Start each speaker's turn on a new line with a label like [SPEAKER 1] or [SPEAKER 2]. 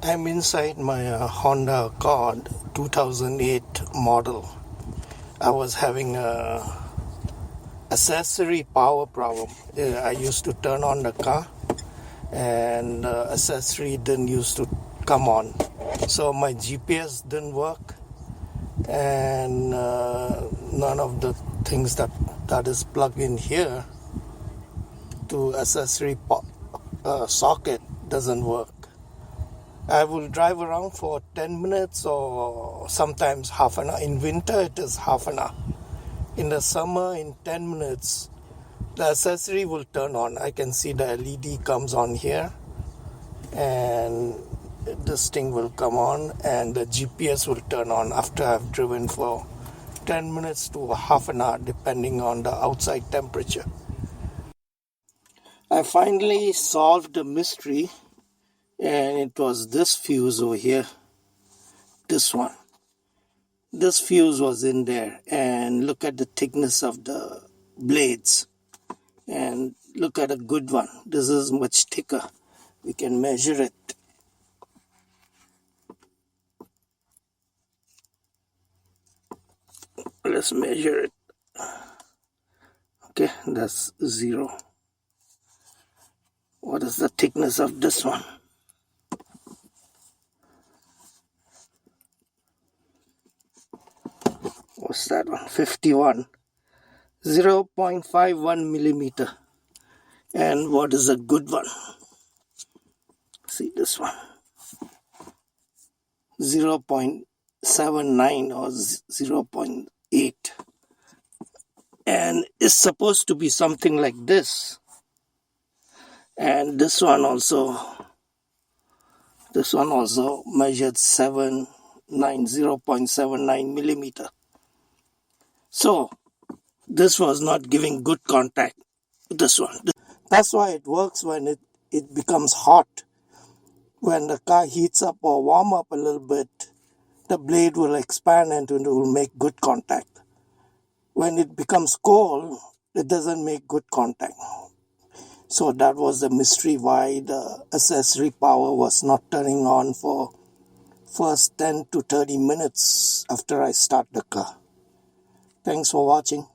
[SPEAKER 1] I'm inside my Honda Accord 2008 model. I was having a accessory power problem. I used to turn on the car and accessory didn't used to come on. So my GPS didn't work and none of the things that is plugged in here to accessory socket doesn't work. I will drive around for 10 minutes or sometimes half an hour. In winter, it is half an hour. In the summer, in 10 minutes, the accessory will turn on. I can see the LED comes on here and this thing will come on and the GPS will turn on after I've driven for 10 minutes to half an hour depending on the outside temperature. I finally solved the mystery. And it was this fuse over here, this one. This fuse was in there, and look at the thickness of the blades. And look at a good one. This is much thicker. We can measure it. Let's measure it. Okay, that's 0. What is the thickness of this one? What's that one? 51. 0.51 millimeter. And what is a good one? See this one. 0.79 or 0.8. And it's supposed to be something like this. And this one also measured 0.79 millimeter. So this was not giving good contact. This one. That's why it works when it becomes hot. When the car heats up or warm up a little bit, the blade will expand and it will make good contact. When it becomes cold, it doesn't make good contact. So that was the mystery why the accessory power was not turning on for first 10 to 30 minutes after I start the car. Thanks for watching.